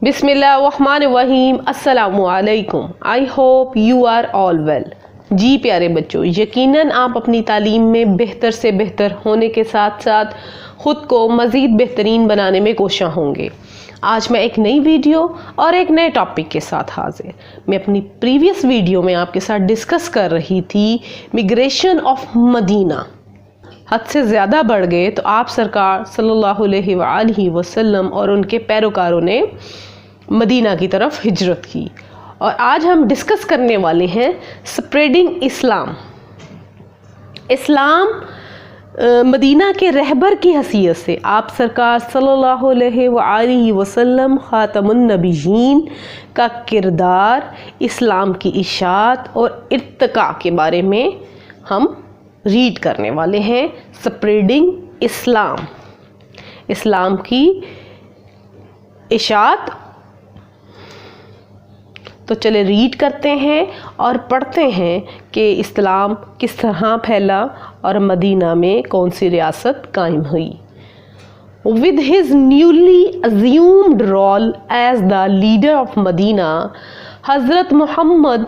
बिस्मिल्लाहिर्रहमानिर्रहीम। अस्सलामु अलैकुम। I hope you are all well. जी प्यारे बच्चों, यकीनन आप अपनी तालीम में बेहतर से बेहतर होने के साथ साथ ख़ुद को मज़ीद बेहतरीन बनाने में कोशिश होंगे। आज मैं एक नई वीडियो और एक नए टॉपिक के साथ हाजिर। मैं अपनी प्रीवियस वीडियो में आपके साथ डिस्कस कर रही थी मिग्रेशन ऑफ मदीना। हद से ज़्यादा बढ़ गए तो आप सरकार सल्लल्लाहु अलैहि वसल्लम और उनके पैरोकारों ने मदीना की तरफ हिजरत की। और आज हम डिस्कस करने वाले हैं स्प्रेडिंग इस्लाम। इस्लाम मदीना के रहबर की हैसियत से आप सरकार सल्लल्लाहु अलैहि वसल्लम ख़ातमुन नबीयीन का किरदार, इस्लाम की इशाअत और इर्तिका के बारे में हम रीड करने वाले हैं। स्प्रेडिंग इस्लाम, इस्लाम की इशाअत। तो चले रीड करते हैं और पढ़ते हैं कि इस्लाम किस तरह फैला और मदीना में कौन सी रियासत कायम हुई। With his newly assumed role as the leader of Medina, Hazrat Muhammad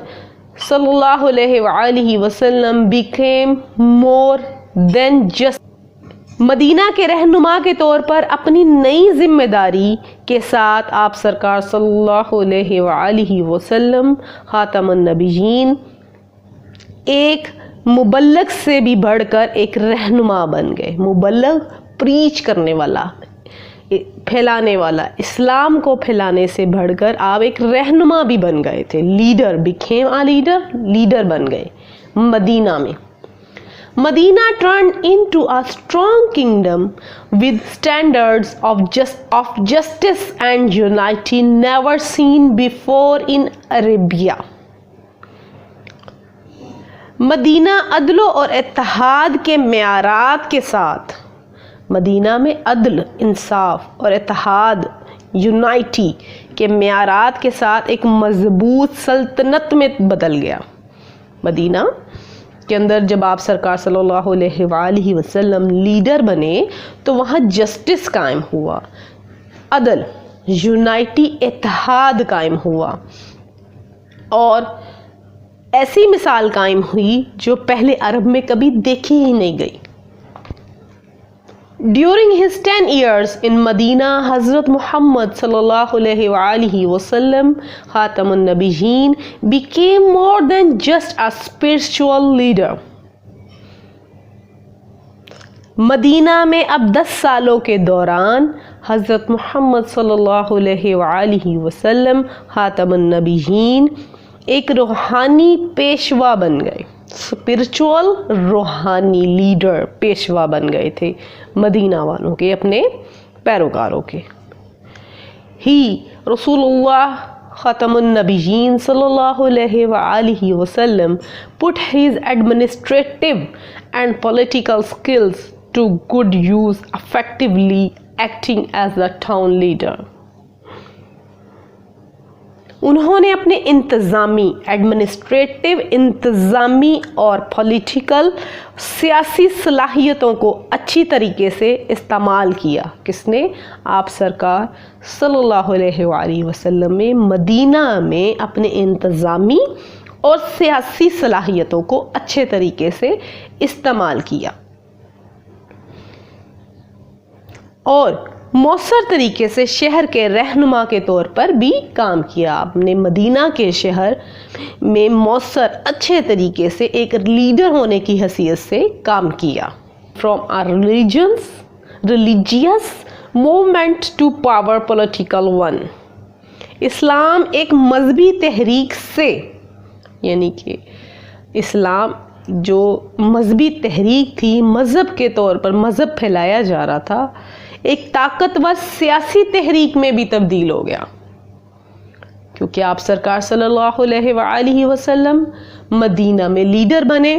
sallallahu alaihi wasallam became more than just Madina के रहनुमा के तौर पर अपनी नई जिम्मेदारी के साथ आप सरकार सल्लल्लाहु अलैहि वसल्लम ख़ातमुन नबीयीन एक मुबल्लग से भी बढ़कर एक रहनुमा बन गए। मुबल्लग प्रीच करने वाला, फैलाने वाला, इस्लाम को फैलाने से बढ़कर आप एक रहनुमा भी बन गए थे। Leader became a leader, leader बन गए मदीना में। Medina turned into a strong kingdom with standards of justice and unity never seen before in Arabia. Madina अदलो और इत्तेहाद के मेयारात के साथ, मदीना में अदल, इंसाफ और इत्तेहाद, यूनाइटी के मेयारात के साथ एक मजबूत सल्तनत में बदल गया। मदीना के अंदर जब आप सरकार सल्लल्लाहु अलैहि वसल्लम लीडर बने तो वहाँ जस्टिस कायम हुआ, अदल, यूनाइटी, इत्तेहाद कायम हुआ और ऐसी मिसाल कायम हुई जो पहले अरब में कभी देखी ही नहीं गई। During his 10 years in Medina, Hazrat Muhammad sallallahu alaihi wasallam Khatamun Nabiyyin became more than just a spiritual leader. Madina में अब 10 सालों के दौरान हज़रत मोहम्मद सल्लल्लाहु अलैहि वसल्लम ख़ातमुन नबीयीन एक रूहानी पेशवा बन गए। स्पिरिचुअल रूहानी लीडर, पेशवा बन गए थे मदीना वालों के, अपने पैरोकारों के। ही रसूलुल्लाह ख़ातमुन नबीयीन सल्लल्लाहु अलैहि वसल्लम put his administrative and political skills to good use, effectively acting as the town leader. उन्होंने अपने एडमिनिस्ट्रेटिव, इंतज़ामी और पॉलिटिकल, सियासी सलाहियतों को अच्छी तरीके से इस्तेमाल किया। किसने? आप सरकार सल्लल्लाहु अलैहि वसल्लम में मदीना में अपने इंतज़ामी और सियासी सलाहियतों को अच्छे तरीके से इस्तेमाल किया और मौसर तरीके से शहर के रहनुमा के तौर पर भी काम किया। आपने मदीना के शहर में मौसर अच्छे तरीके से एक लीडर होने की हैसियत से काम किया। From a religious movement to power political one. इस्लाम एक मजहबी तहरीक से, यानी कि इस्लाम जो मजहबी तहरीक थी, मज़हब के तौर पर मज़हब फैलाया जा रहा था, एक ताकतवर सियासी तहरीक में भी तब्दील हो गया। क्योंकि आप सरकार सल्लल्लाहु अलैहि वसल्लम मदीना में लीडर बने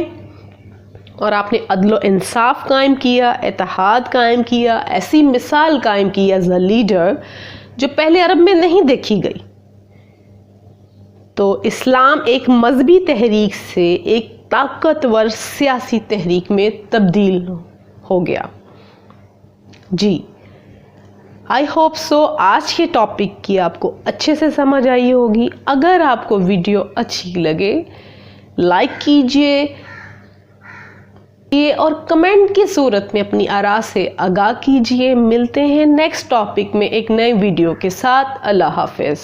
और आपने अदल इंसाफ कायम किया, इत्तेहाद कायम किया, ऐसी मिसाल कायम की एज अ लीडर जो पहले अरब में नहीं देखी गई। तो इस्लाम एक मजहबी तहरीक से एक ताकतवर सियासी तहरीक में तब्दील हो गया। जी, आई होप सो आज के टॉपिक की आपको अच्छे से समझ आई होगी। अगर आपको वीडियो अच्छी लगे लाइक कीजिए और कमेंट की सूरत में अपनी आरा से आगाह कीजिए। मिलते हैं नेक्स्ट टॉपिक में एक नए वीडियो के साथ। अल्लाह हाफिज़।